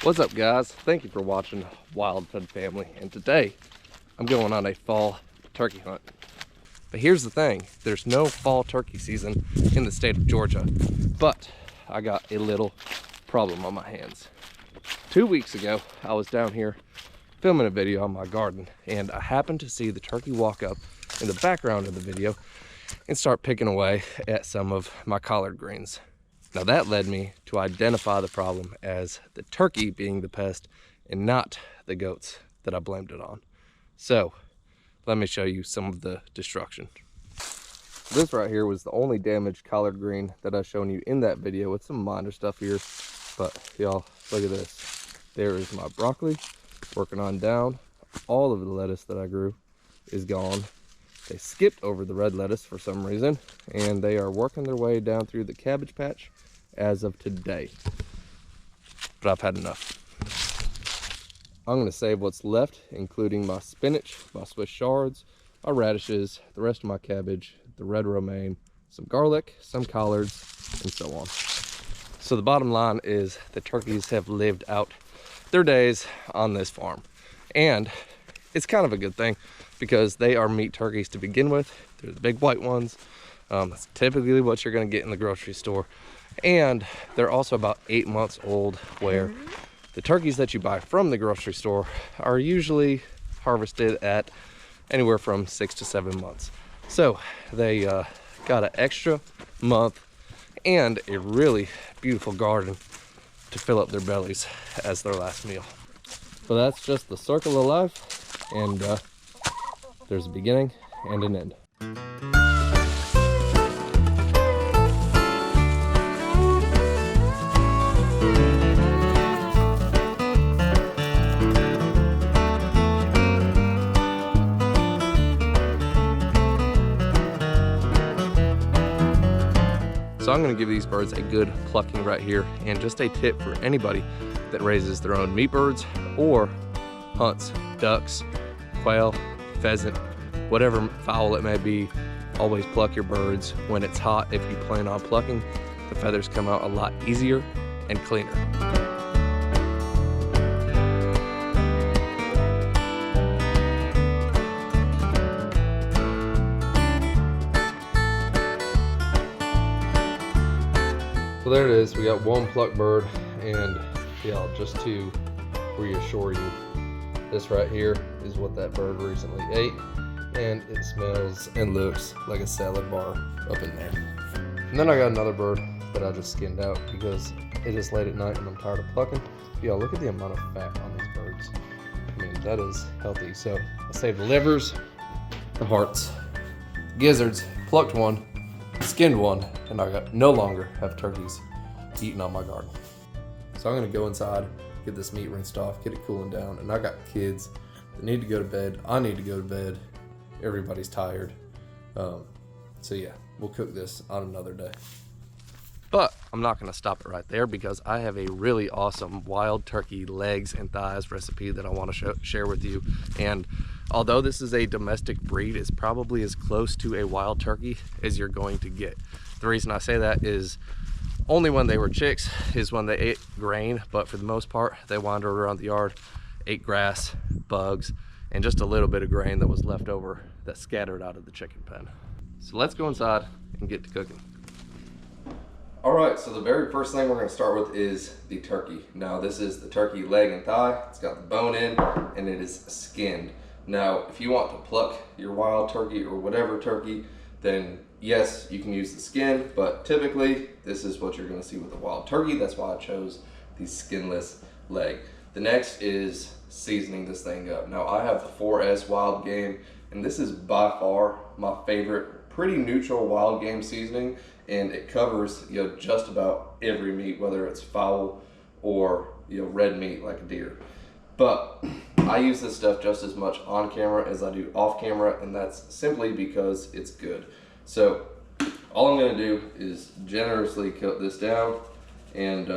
What's up, guys? Thank you for watching Wild Fed Family, and today I'm going on a fall turkey hunt. But here's the thing, there's no fall turkey season in the state of Georgia, but I got a little problem on my hands. 2 weeks ago, I was down here filming a video on my garden, and I happened to see the turkey walk up in the background of the video and start picking away at some of my collard greens. Now that led me to identify the problem as the turkey being the pest and not the goats that I blamed it on. So let me show you some of the destruction. This right here was the only damaged collard green that I've shown you in that video, with some minor stuff here. But y'all, look at this. There is my broccoli working on down. All of the lettuce that I grew is gone. They skipped over the red lettuce for some reason, and they are working their way down through the cabbage patch as of today. But I've had enough. I'm going to save what's left, including my spinach, my Swiss chards, my radishes, the rest of my cabbage, the red romaine, some garlic, some collards, and so on. So the bottom line is the turkeys have lived out their days on this farm. And it's kind of a good thing, because they are meat turkeys to begin with. They're the big white ones. That's typically what you're going to get in the grocery store. And they're also about 8 months old, where the turkeys that you buy from the grocery store are usually harvested at anywhere from 6 to 7 months. So they got an extra month and a really beautiful garden to fill up their bellies as their last meal. So that's just the circle of life, and there's a beginning and an end. So I'm going to give these birds a good plucking right here, and just a tip for anybody that raises their own meat birds or hunts ducks, quail, pheasant, whatever fowl it may be. Always pluck your birds when it's hot. If you plan on plucking, the feathers come out a lot easier and cleaner. So there it is, we got one plucked bird, and yeah, just to reassure you, this right here is what that bird recently ate, and it smells and looks like a salad bar up in there. And then I got another bird that I just skinned out because it is late at night and I'm tired of plucking. Yeah, look at the amount of fat on these birds. I mean, that is healthy. So I saved the livers, the hearts, the gizzards, plucked one, skinned one, and I no longer have turkeys eating on my garden. So I'm gonna go inside, get this meat rinsed off, get it cooling down, and I got kids that need to go to bed. I need to go to bed. Everybody's tired. So yeah, we'll cook this on another day. But I'm not gonna stop it right there, because I have a really awesome wild turkey legs and thighs recipe that I wanna share with you. And although this is a domestic breed, it's probably as close to a wild turkey as you're going to get. The reason I say that is only when they were chicks is when they ate grain, but for the most part, they wandered around the yard, ate grass, bugs, and just a little bit of grain that was left over that scattered out of the chicken pen. So let's go inside and get to cooking. All right, so the very first thing we're gonna start with is the turkey. Now this is the turkey leg and thigh. It's got the bone in and it is skinned. Now, if you want to pluck your wild turkey or whatever turkey, then yes, you can use the skin, but typically this is what you're gonna see with the wild turkey. That's why I chose the skinless leg. The next is seasoning this thing up. Now I have the 4S Wild Game, and this is by far my favorite, pretty neutral wild game seasoning, and it covers, you know, just about every meat, whether it's fowl or, you know, red meat like a deer. But I use this stuff just as much on camera as I do off camera, and that's simply because it's good. So all I'm gonna do is generously cut this down and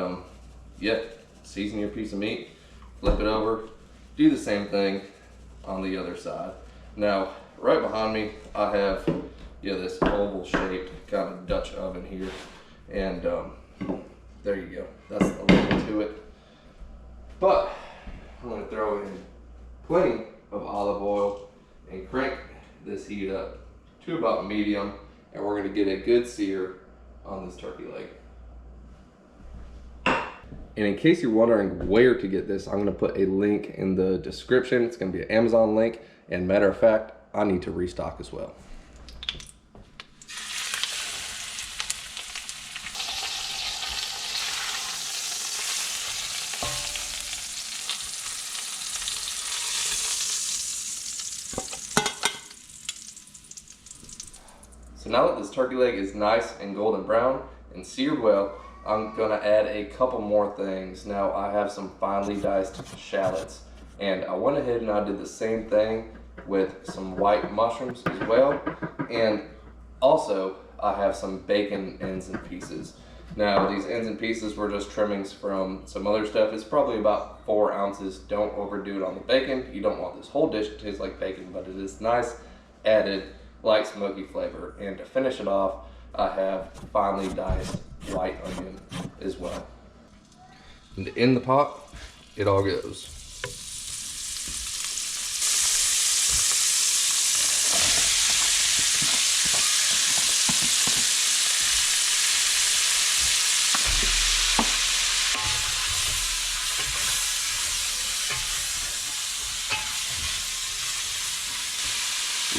season your piece of meat, flip it over, do the same thing on the other side. Now, right behind me, I have this oval shaped kind of Dutch oven here, and there you go. That's the label to it. But I'm gonna throw in plenty of olive oil and crank this heat up to about medium, and we're gonna get a good sear on this turkey leg. And in case you're wondering where to get this, I'm gonna put a link in the description. It's gonna be an Amazon link, and matter of fact, I need to restock as well. So now that this turkey leg is nice and golden brown and seared well, I'm gonna add a couple more things. Now I have some finely diced shallots, and I went ahead and I did the same thing with some white mushrooms as well. And also I have some bacon ends and pieces. Now these ends and pieces were just trimmings from some other stuff. It's probably about 4 ounces. Don't overdo it on the bacon. You don't want this whole dish to taste like bacon, but it is nice added light smoky flavor. And to finish it off, I have finely diced white onion as well. And in the pot, it all goes.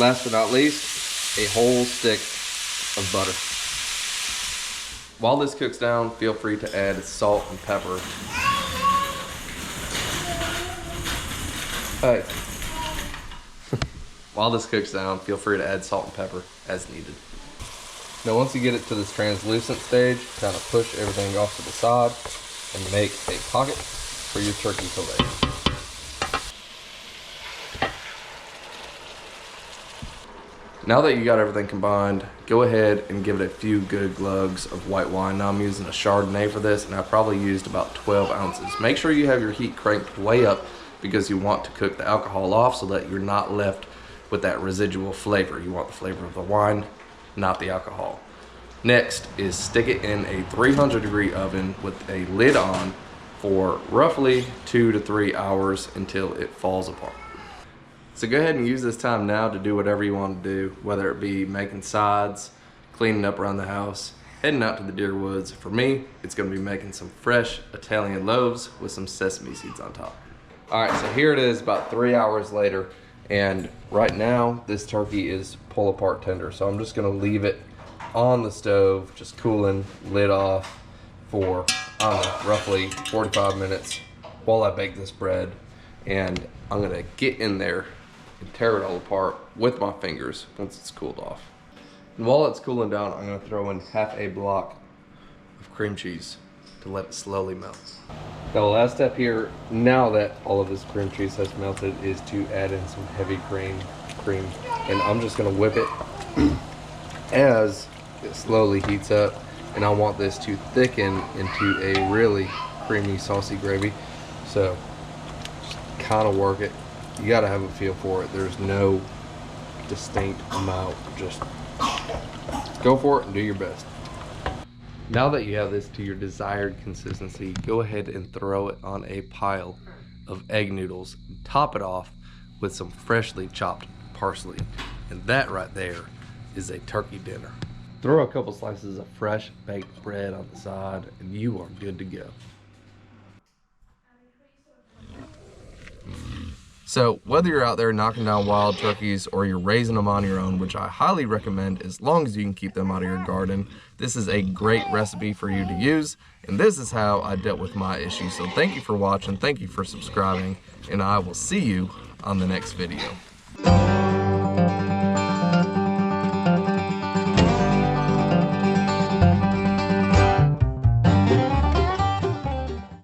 Last but not least, a whole stick of butter. While this cooks down, feel free to add salt and pepper. Hey. While this cooks down, feel free to add salt and pepper as needed. Now once you get it to this translucent stage, kind of push everything off to the side and make a pocket for your turkey fillet. Now that you got everything combined, go ahead and give it a few good glugs of white wine. Now I'm using a Chardonnay for this, and I probably used about 12 ounces. Make sure you have your heat cranked way up because you want to cook the alcohol off so that you're not left with that residual flavor. You want the flavor of the wine, not the alcohol. Next is stick it in a 300-degree oven with a lid on for roughly 2 to 3 hours until it falls apart. So go ahead and use this time now to do whatever you want to do, whether it be making sides, cleaning up around the house, heading out to the deer woods. For me, it's going to be making some fresh Italian loaves with some sesame seeds on top. All right, so here it is about 3 hours later, and right now this turkey is pull apart tender. So I'm just going to leave it on the stove, just cooling, lid off for roughly 45 minutes while I bake this bread. And I'm going to get in there and tear it all apart with my fingers once it's cooled off. And while it's cooling down, I'm going to throw in half a block of cream cheese to let it slowly melt. Now the last step here, now that all of this cream cheese has melted, is to add in some heavy cream. And I'm just going to whip it as it slowly heats up. And I want this to thicken into a really creamy, saucy gravy. So just kind of work it. You got to have a feel for it. There's no distinct amount. Just go for it and do your best. Now that you have this to your desired consistency, go ahead and throw it on a pile of egg noodles. Top it off with some freshly chopped parsley. And that right there is a turkey dinner. Throw a couple slices of fresh baked bread on the side and you are good to go. So whether you're out there knocking down wild turkeys or you're raising them on your own, which I highly recommend as long as you can keep them out of your garden, this is a great recipe for you to use. And this is how I dealt with my issues. So thank you for watching, thank you for subscribing, and I will see you on the next video.